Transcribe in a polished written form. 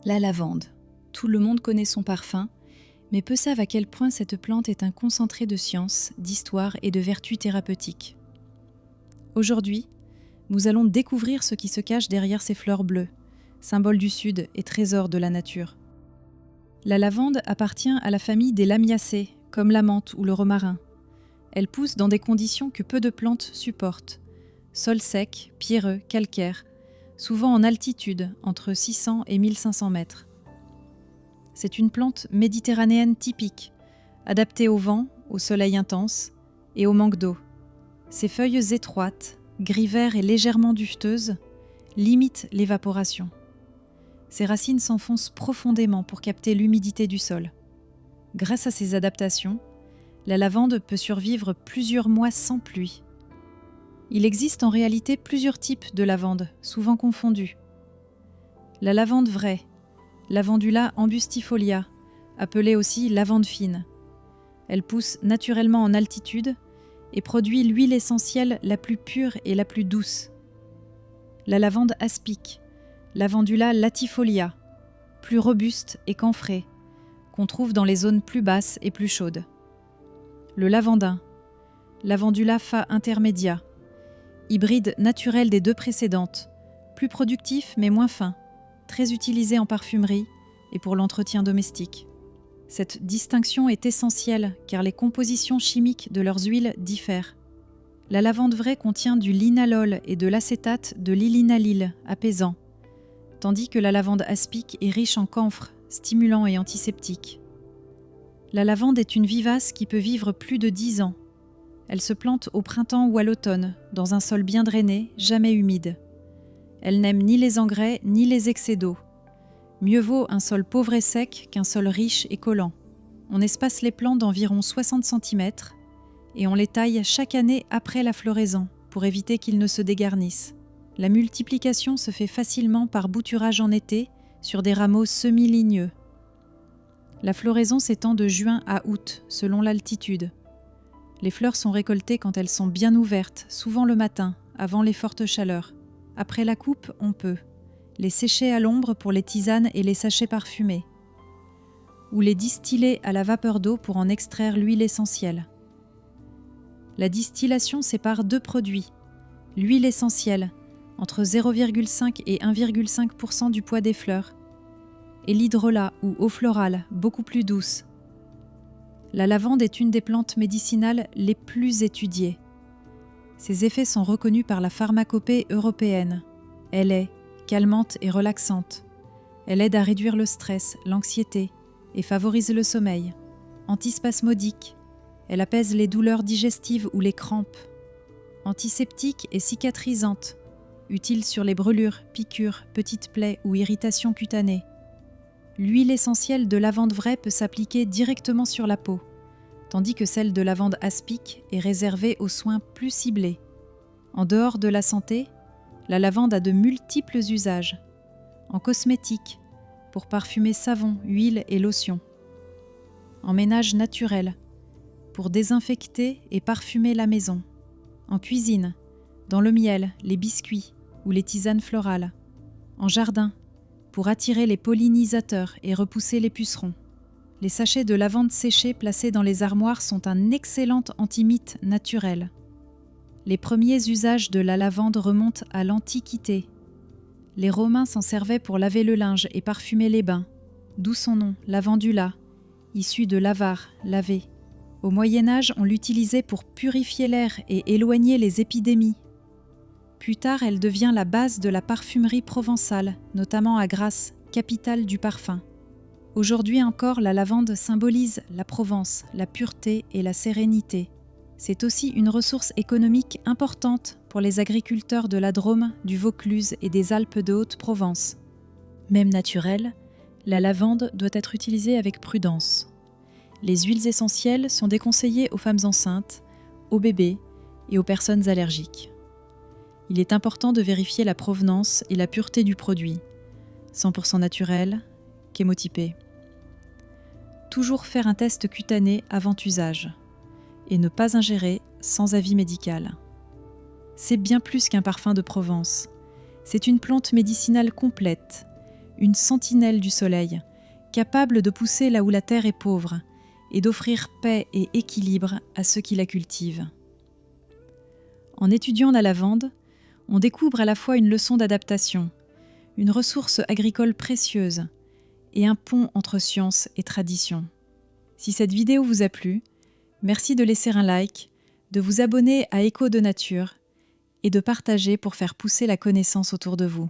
La lavande. Tout le monde connaît son parfum, mais peu savent à quel point cette plante est un concentré de science, d'histoire et de vertus thérapeutiques. Aujourd'hui, nous allons découvrir ce qui se cache derrière ces fleurs bleues, symbole du Sud et trésor de la nature. La lavande appartient à la famille des lamiacées, comme la menthe ou le romarin. Elle pousse dans des conditions que peu de plantes supportent. Sol sec, pierreux, calcaire, souvent en altitude, entre 600 et 1500 mètres. C'est une plante méditerranéenne typique, adaptée au vent, au soleil intense et au manque d'eau. Ses feuilles étroites, gris-vert et légèrement duveteuses, limitent l'évaporation. Ses racines s'enfoncent profondément pour capter l'humidité du sol. Grâce à ces adaptations, la lavande peut survivre plusieurs mois sans pluie. Il existe en réalité plusieurs types de lavande, souvent confondus. La lavande vraie, Lavandula angustifolia, appelée aussi lavande fine. Elle pousse naturellement en altitude et produit l'huile essentielle la plus pure et la plus douce. La lavande aspic, Lavandula latifolia, plus robuste et camphrée, qu'on trouve dans les zones plus basses et plus chaudes. Le lavandin, Lavandula fa intermedia, hybride naturel des deux précédentes, plus productif mais moins fin, très utilisé en parfumerie et pour l'entretien domestique. Cette distinction est essentielle car les compositions chimiques de leurs huiles diffèrent. La lavande vraie contient du linalol et de l'acétate de l'ilinalyle, apaisant, tandis que la lavande aspic est riche en camphre, stimulant et antiseptique. La lavande est une vivace qui peut vivre plus de 10 ans. Elle se plante au printemps ou à l'automne, dans un sol bien drainé, jamais humide. Elle n'aime ni les engrais ni les excès d'eau. Mieux vaut un sol pauvre et sec qu'un sol riche et collant. On espace les plants d'environ 60 cm et on les taille chaque année après la floraison pour éviter qu'ils ne se dégarnissent. La multiplication se fait facilement par bouturage en été sur des rameaux semi-ligneux. La floraison s'étend de juin à août selon l'altitude. Les fleurs sont récoltées quand elles sont bien ouvertes, souvent le matin, avant les fortes chaleurs. Après la coupe, on peut les sécher à l'ombre pour les tisanes et les sachets parfumés, ou les distiller à la vapeur d'eau pour en extraire l'huile essentielle. La distillation sépare deux produits, l'huile essentielle, entre 0,5 et 1,5% du poids des fleurs, et l'hydrolat ou eau florale, beaucoup plus douce. La lavande est une des plantes médicinales les plus étudiées. Ses effets sont reconnus par la pharmacopée européenne. Elle est calmante et relaxante. Elle aide à réduire le stress, l'anxiété et favorise le sommeil. Antispasmodique. Elle apaise les douleurs digestives ou les crampes. Antiseptique et cicatrisante. Utile sur les brûlures, piqûres, petites plaies ou irritations cutanées. L'huile essentielle de lavande vraie peut s'appliquer directement sur la peau, tandis que celle de lavande aspic est réservée aux soins plus ciblés. En dehors de la santé, la lavande a de multiples usages. En cosmétique, pour parfumer savon, huile et lotion. En ménage naturel, pour désinfecter et parfumer la maison. En cuisine, dans le miel, les biscuits ou les tisanes florales. En jardin, pour attirer les pollinisateurs et repousser les pucerons. Les sachets de lavande séchée placés dans les armoires sont un excellent antimite naturel. Les premiers usages de la lavande remontent à l'Antiquité. Les Romains s'en servaient pour laver le linge et parfumer les bains, d'où son nom, lavandula, issu de lavar, laver. Au Moyen-Âge, on l'utilisait pour purifier l'air et éloigner les épidémies. Plus tard, elle devient la base de la parfumerie provençale, notamment à Grasse, capitale du parfum. Aujourd'hui encore, la lavande symbolise la Provence, la pureté et la sérénité. C'est aussi une ressource économique importante pour les agriculteurs de la Drôme, du Vaucluse et des Alpes de Haute-Provence. Même naturelle, la lavande doit être utilisée avec prudence. Les huiles essentielles sont déconseillées aux femmes enceintes, aux bébés et aux personnes allergiques. Il est important de vérifier la provenance et la pureté du produit, 100% naturel, chémotypé. Toujours faire un test cutané avant usage et ne pas ingérer sans avis médical. C'est bien plus qu'un parfum de Provence. C'est une plante médicinale complète, une sentinelle du soleil, capable de pousser là où la terre est pauvre et d'offrir paix et équilibre à ceux qui la cultivent. En étudiant la lavande, on découvre à la fois une leçon d'adaptation, une ressource agricole précieuse et un pont entre science et tradition. Si cette vidéo vous a plu, merci de laisser un like, de vous abonner à Écho de Nature et de partager pour faire pousser la connaissance autour de vous.